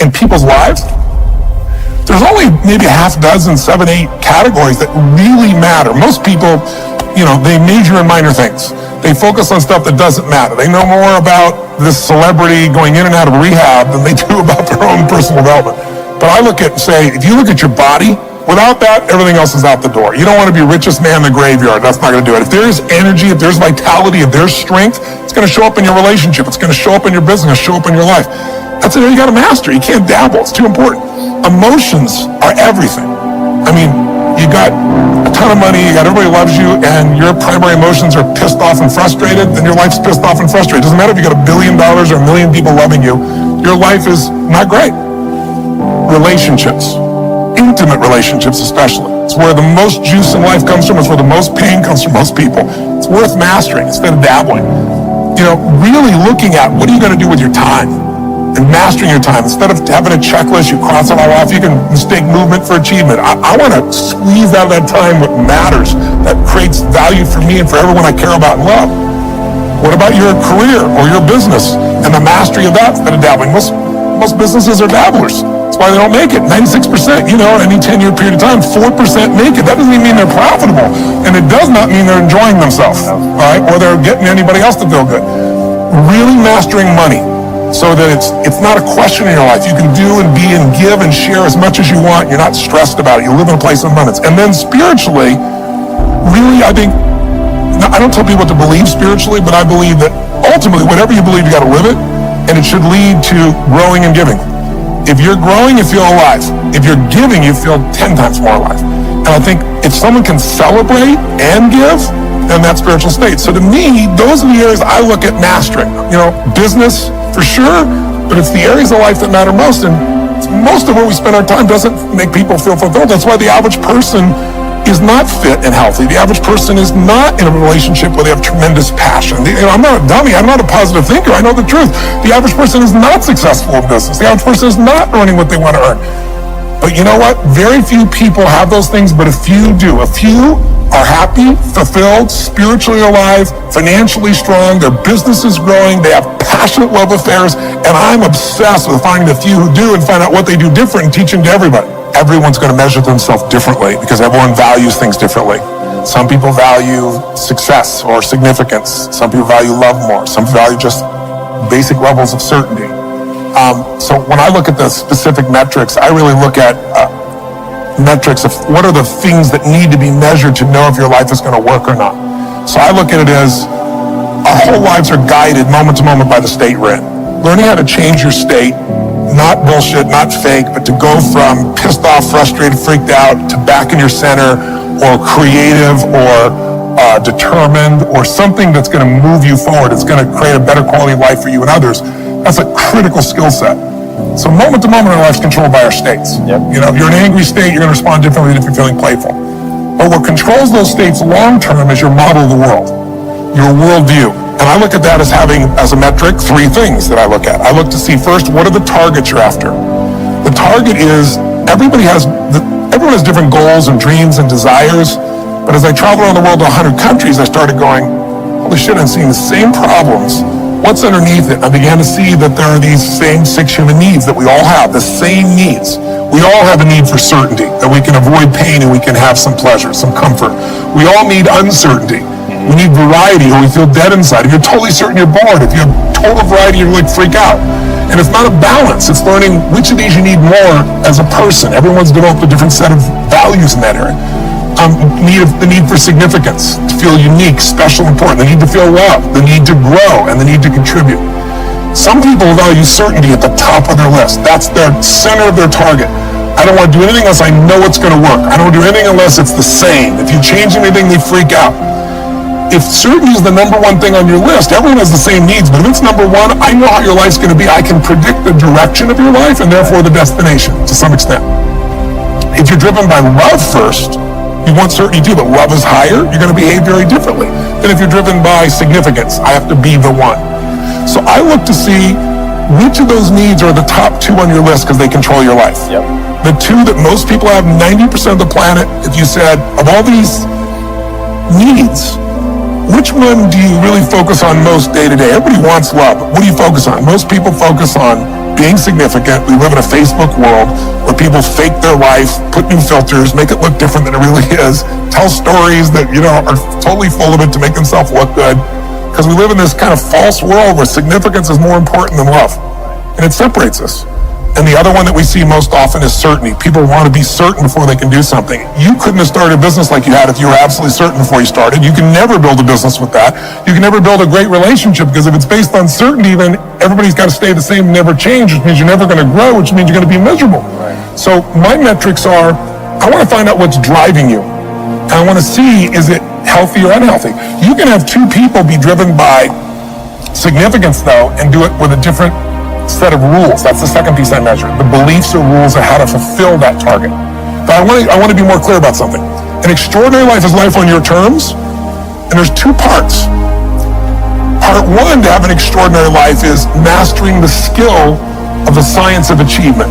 in people's lives, there's only maybe a half dozen, 7, 8 categories that really matter. Most people, they major in minor things. They focus on stuff that doesn't matter. They know more about this celebrity going in and out of rehab than they do about their own personal development. But I look at, if you look at your body, without that, everything else is out the door. You don't want to be richest man in the graveyard. That's not going to do it. If there's energy, if there's vitality, if there's strength, it's going to show up in your relationship. It's going to show up in your business, show up in your life. That's it. You got to master. You can't dabble. It's too important. Emotions are everything. I mean, you got a ton of money, everybody loves you, and your primary emotions are pissed off and frustrated, then your life's pissed off and frustrated. It doesn't matter if you got $1 billion or 1 million people loving you, your life is not great. Relationships, intimate relationships especially. It's where the most juice in life comes from. It's where the most pain comes from most people. It's worth mastering instead of dabbling. Really looking at what are you going to do with your time? And mastering your time. Instead of having a checklist, you cross it all off. You can mistake movement for achievement. I want to squeeze out of that time what matters, that creates value for me and for everyone I care about and love. What about your career or your business and the mastery of that instead of dabbling? Most businesses are dabblers. That's why they don't make it. 96%, any 10-year period of time, 4% make it. That doesn't even mean they're profitable. And it does not mean they're enjoying themselves, all right? Or they're getting anybody else to feel good. Really mastering money, so that it's not a question in your life. You can do and be and give and share as much as you want. You're not stressed about it. You live in a place of abundance. And then spiritually, really, I think, I don't tell people to believe spiritually, but I believe that ultimately, whatever you believe, you got to live it, and it should lead to growing and giving. If you're growing, you feel alive. If you're giving, you feel 10 times more alive. And I think if someone can celebrate and give, then that's spiritual state. So to me, those are the areas I look at mastering. Business, for sure, but it's the areas of life that matter most, and most of where we spend our time doesn't make people feel fulfilled. That's why the average person is not fit and healthy. The average person is not in a relationship where they have tremendous passion. I'm not a dummy. I'm not a positive thinker. I know the truth. The average person is not successful in business. The average person is not earning what they want to earn. But you know what? Very few people have those things, but a few do. A few are happy, fulfilled, spiritually alive, financially strong, their business is growing, they have passionate love affairs, and I'm obsessed with finding the few who do and find out what they do different and teaching to everybody. Everyone's going to measure themselves differently because everyone values things differently. Some people value success or significance. Some people value love more. Some value just basic levels of certainty. So when I look at the specific metrics, I really look at metrics of what are the things that need to be measured to know if your life is going to work or not. So I look at it as our whole lives are guided moment to moment by the state we're in. Learning how to change your state, not bullshit, not fake, but to go from pissed off, frustrated, freaked out to back in your center, or creative, or determined, or something that's going to move you forward. It's going to create a better quality of life for you and others. That's a critical skill set. So moment to moment, our life's controlled by our states. Yep. If you're in an angry state, you're going to respond differently than if you're feeling playful. But what controls those states long term is your model of the world, your worldview. And I look at that as having, as a metric, 3 things that I look at. I look to see first, what are the targets you're after? The target is, everyone has different goals and dreams and desires. But as I travel around the world to 100 countries, I started going, holy shit, I'm seeing the same problems. What's underneath it? I began to see that there are these same 6 human needs that we all have, the same needs. We all have a need for certainty, that we can avoid pain and we can have some pleasure, some comfort. We all need uncertainty. We need variety, or we feel dead inside. If you're totally certain, you're bored. If you have total variety, you really freak out. And it's not a balance. It's learning which of these you need more as a person. Everyone's developed a different set of values in that area. The need for significance, to feel unique, special, important. The need to feel loved, the need to grow, and the need to contribute. Some people value certainty at the top of their list. That's their center of their target. I don't want to do anything unless I know it's going to work. I don't want to do anything unless it's the same. If you change anything, they freak out. If certainty is the number 1 thing on your list, everyone has the same needs, but if it's number 1, I know how your life's going to be. I can predict the direction of your life and therefore the destination to some extent. If you're driven by love first, you want certainty too, but love is higher, you're going to behave very differently than if you're driven by significance. I have to be the one. So I look to see which of those needs are the top 2 on your list because they control your life. Yep. The 2 that most people have, 90% of the planet, if you said, of all these needs, which one do you really focus on most day to day? Everybody wants love. What do you focus on? Most people focus on being significant. We live in a Facebook world where people fake their life, put new filters, make it look different than it really is, tell stories that, are totally full of it to make themselves look good. Because we live in this kind of false world where significance is more important than love. And it separates us. And the other one that we see most often is certainty. People want to be certain before they can do something. You couldn't have started a business like you had if you were absolutely certain before you started. You can never build a business with that. You can never build a great relationship, because if it's based on certainty, then everybody's got to stay the same, never change, which means you're never going to grow, which means you're going to be miserable. Right. So my metrics are, I want to find out what's driving you. And I want to see, is it healthy or unhealthy? You can have two people be driven by significance, though, and do it with a different set of rules. That's the second piece I measure. The beliefs or rules of how to fulfill that target. But I want to be more clear about something. An extraordinary life is life on your terms, and there's two parts. Part one to have an extraordinary life is mastering the skill of the science of achievement.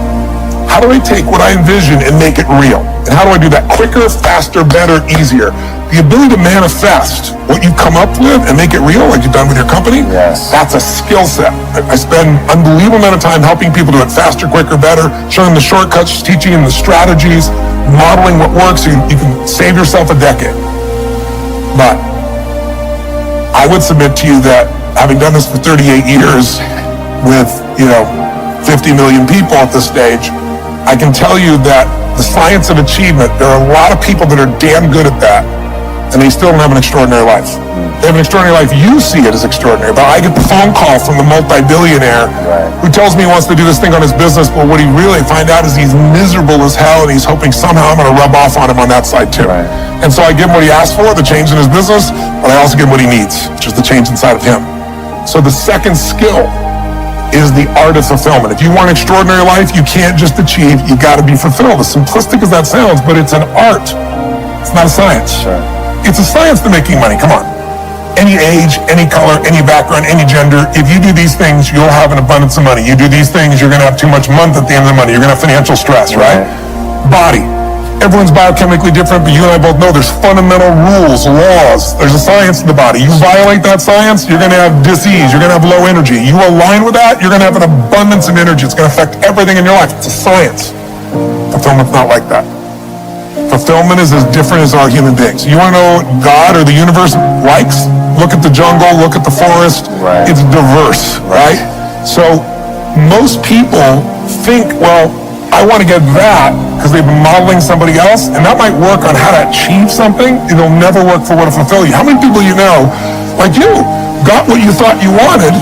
How do I take what I envision and make it real? And how do I do that quicker, faster, better, easier? The ability to manifest what you come up with and make it real, like you've done with your company, yes, that's a skill set. I spend an unbelievable amount of time helping people do it faster, quicker, better, showing them the shortcuts, teaching them the strategies, modeling what works so you can save yourself a decade. But I would submit to you that having done this for 38 years with, 50 million people at this stage, I can tell you that the science of achievement, there are a lot of people that are damn good at that, and they still don't have an extraordinary life. They have an extraordinary life. You see it as extraordinary, but I get the phone call from the multi-billionaire who tells me he wants to do this thing on his business, but what he really find out is he's miserable as hell, and he's hoping somehow I'm going to rub off on him on that side too. And so I give him what he asked for, the change in his business, but I also give him what he needs, which is the change inside of him. So the second skill is the art of fulfillment. If you want an extraordinary life, you can't just achieve, you got to be fulfilled. As simplistic as that sounds, but it's an art. It's not a science. Sure. It's a science to making money, come on. Any age, any color, any background, any gender, if you do these things, you'll have an abundance of money. You do these things, you're going to have too much month at the end of the money. You're going to have financial stress, right? Body. Everyone's biochemically different, but you and I both know there's fundamental rules, laws. There's a science to the body. You violate that science, you're going to have disease. You're going to have low energy. You align with that, you're going to have an abundance of energy. It's going to affect everything in your life. It's a science. Fulfillment's not like that. Fulfillment is as different as our human beings. You want to know what God or the universe likes? Look at the jungle, look at the forest. Right. It's diverse, right? So most people think, well, I want to get that because they've been modeling somebody else, and that might work on how to achieve something. It'll never work for what to fulfill you. How many people you know, like you, got what you thought you wanted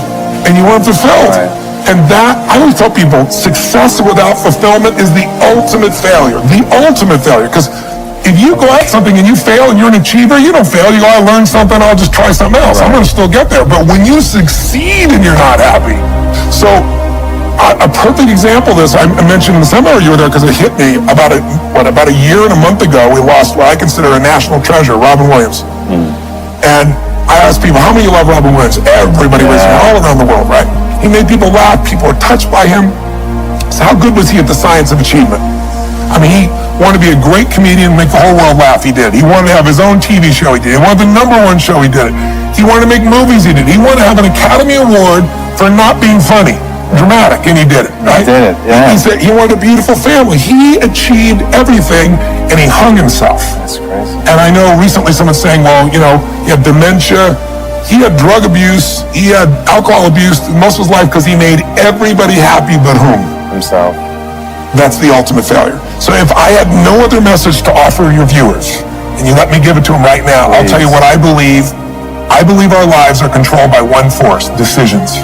and you weren't fulfilled? Right. And that, I always tell people, success without fulfillment is the ultimate failure. The ultimate failure. Because if you go at something and you fail and you're an achiever, you don't fail. You go, I learned something, I'll just try something else. I'm going to still get there. But when you succeed and you're not happy. So a perfect example of this, I mentioned in the seminar you were there because it hit me about a year and a month ago, we lost what I consider a national treasure, Robin Williams. And I asked people, how many of you love Robin Williams? Everybody was all around the world, right? He made people laugh. People were touched by him. So how good was he at the science of achievement? I mean, he wanted to be a great comedian, make the whole world laugh. He did. He wanted to have his own TV show. He did. He wanted the #1 show. He did it. He wanted to make movies. He did. He wanted to have an Academy Award for not being funny, dramatic, and he did it. Right? He did it. Yeah. He said he wanted a beautiful family. He achieved everything, and he hung himself. That's crazy. And I know recently someone's saying, well, he had dementia. He had drug abuse. He had alcohol abuse most of his life because he made everybody happy but whom? Himself. That's the ultimate failure. So if I had no other message to offer your viewers, and you let me give it to them right now, I'll tell you what I believe. I believe our lives are controlled by one force, decisions.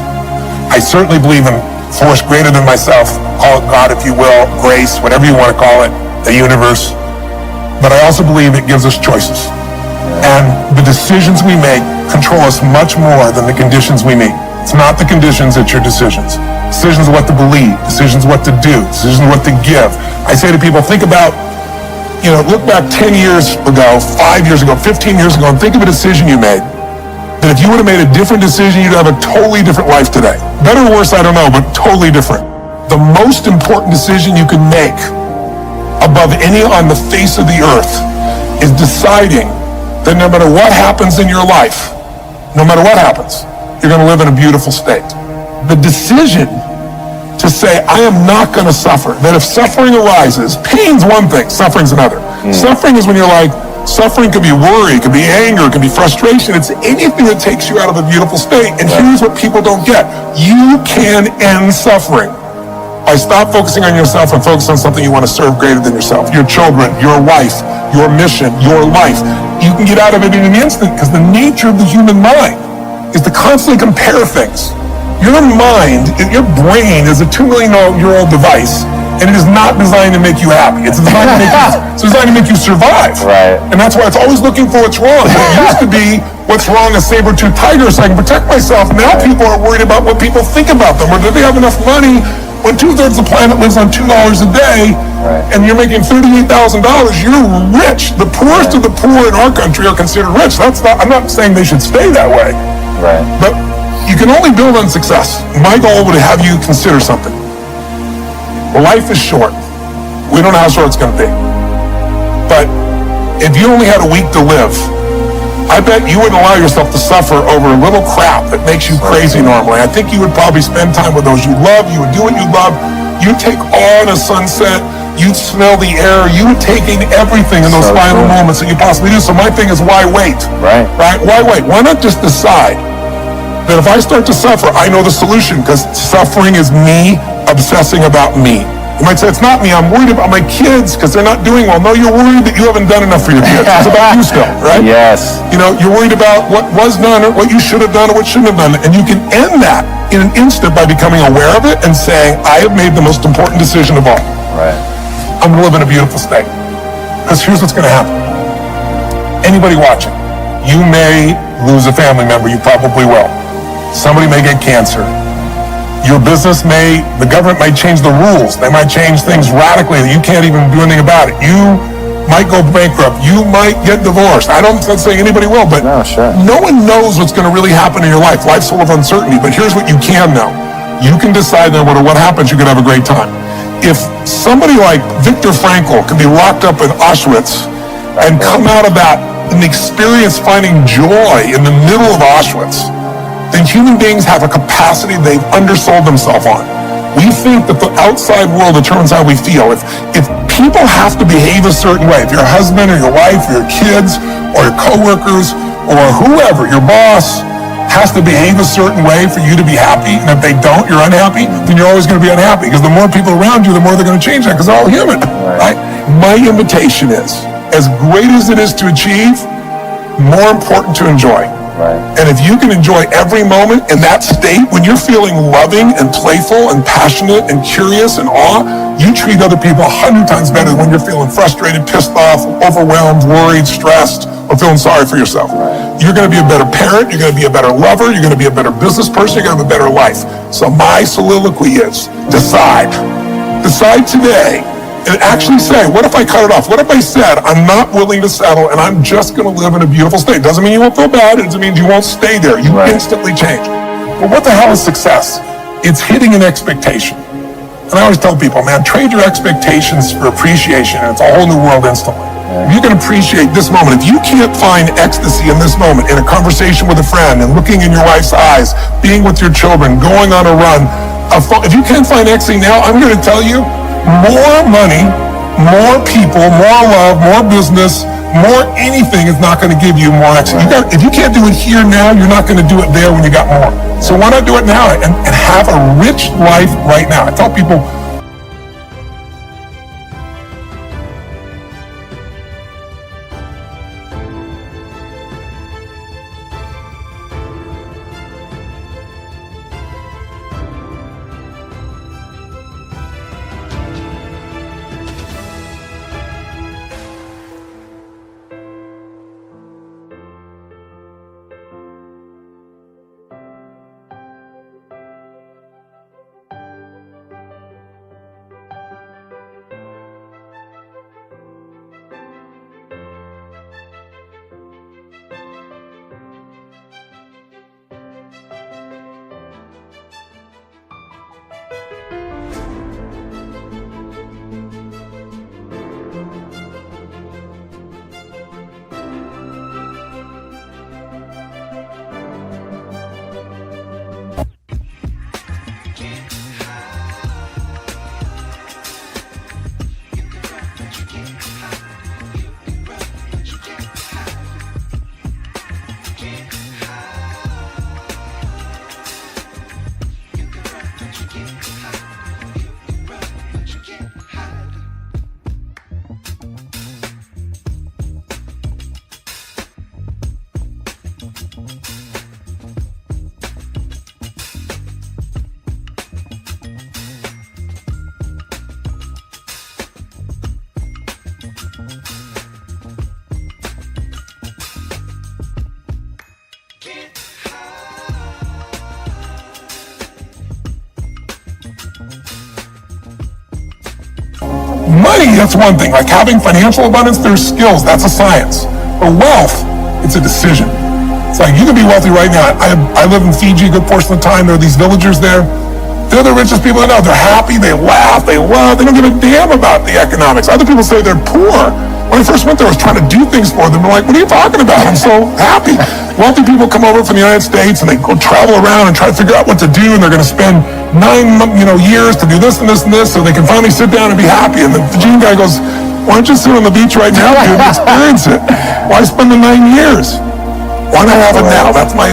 I certainly believe in force greater than myself. Call it God if you will, grace, whatever you want to call it, the universe. But I also believe it gives us choices. And the decisions we make control us much more than the conditions we meet. It's not the conditions, it's your decisions. Decisions what to believe, decisions what to do, decisions what to give. I say to people, think about, look back 10 years ago, 5 years ago, 15 years ago, and think of a decision you made. That if you would have made a different decision, you'd have a totally different life today. Better or worse, I don't know, but totally different. The most important decision you can make above any on the face of the earth is deciding that no matter what happens in your life, no matter what happens, you're going to live in a beautiful state. The decision to say, I am not going to suffer. That if suffering arises, pain's one thing, suffering's another. Suffering is when you're like, suffering could be worry, it could be anger, it could be frustration. It's anything that takes you out of a beautiful state. And here's what people don't get. You can end suffering by stop focusing on yourself and focus on something you want to serve greater than yourself. Your children, your wife, your mission, your life. You can get out of it in an instant because the nature of the human mind is to constantly compare things. Your mind, your brain is a 2 million year old device, and it is not designed to make you happy. It's designed to make you survive. Right. And that's why it's always looking for what's wrong. It used to be what's wrong, a saber-toothed tiger, so I can protect myself. Now people are worried about what people think about them, or do they have enough money? When 2/3 of the planet lives on $2 a day, and you're making $38,000, you're rich. The poorest of the poor in our country are considered rich. I'm not saying they should stay that way. Right. But you can only build on success. My goal would have you consider something. Life is short. We don't know how short it's going to be. But if you only had a week to live, I bet you wouldn't allow yourself to suffer over a little crap that makes you crazy normally. I think you would probably spend time with those you love. You would do what you love. You'd take awe in a sunset. You'd smell the air. You would take in everything in those final moments that you possibly do. So my thing is, why wait? Right. Why wait? Why not just decide that if I start to suffer, I know the solution, because suffering is me obsessing about me. You might say, it's not me, I'm worried about my kids because they're not doing well. No, you're worried that you haven't done enough for your kids. It's about you still, right? Yes. You know, you're worried about what was done or what you should have done or what shouldn't have done. And you can end that in an instant by becoming aware of it and saying, I have made the most important decision of all. Right. I'm going to live in a beautiful state. Because here's what's going to happen. Anybody watching, you may lose a family member, you probably will. Somebody may get cancer. Your business the government might change the rules. They might change things radically that you can't even do anything about it. You might go bankrupt. You might get divorced. I'm not saying anybody will, but no one knows what's going to really happen in your life. Life's full of uncertainty, but here's what you can know. You can decide no matter what happens, you can have a great time. If somebody like Viktor Frankl can be locked up in Auschwitz and come out of that and experience finding joy in the middle of Auschwitz, then human beings have a capacity they've undersold themselves on. We think that the outside world determines how we feel. If people have to behave a certain way, if your husband or your wife or your kids or your coworkers or whoever, your boss, has to behave a certain way for you to be happy, and if they don't, you're unhappy, then you're always going to be unhappy, because the more people around you, the more they're going to change that, because they're all human, right? My invitation is, as great as it is to achieve, more important to enjoy. Right. And if you can enjoy every moment in that state, when you're feeling loving and playful and passionate and curious and awe, you treat other people 100 times better than when you're feeling frustrated, pissed off, overwhelmed, worried, stressed, or feeling sorry for yourself. Right. You're going to be a better parent, you're going to be a better lover, you're going to be a better business person, you're going to have a better life. So my soliloquy is, decide. Decide today. And actually say, what if I cut it off? What if I said, I'm not willing to settle and I'm just going to live in a beautiful state? Doesn't mean you won't feel bad. It doesn't mean you won't stay there. You instantly change. But what the hell is success? It's hitting an expectation. And I always tell people, man, trade your expectations for appreciation, and it's a whole new world instantly. If you can appreciate this moment, if you can't find ecstasy in this moment, in a conversation with a friend and looking in your wife's eyes, being with your children, going on a run, if you can't find ecstasy now, I'm going to tell you, more money, more people, more love, more business, more anything is not going to give you more ecstasy. If you can't do it here now, you're not going to do it there when you got more. So why not do it now and have a rich life right now? I tell people, money, that's one thing. Like having financial abundance, there's skills. That's a science. But wealth, it's a decision. It's like you can be wealthy right now. I live in Fiji a good portion of the time. There are these villagers there. They're the richest people I know. They're happy. They laugh. They love. They don't give a damn about the economics. Other people say they're poor. When I first went there, I was trying to do things for them. I'm like, what are you talking about? I'm so happy. Wealthy people come over from the United States and they go travel around and try to figure out what to do, and they're going to spend 9 years to do this and this and this so they can finally sit down and be happy. And the Fijian guy goes, why don't you sit on the beach right now, dude, and experience it? Why spend the 9 years? Why not have it now? That's my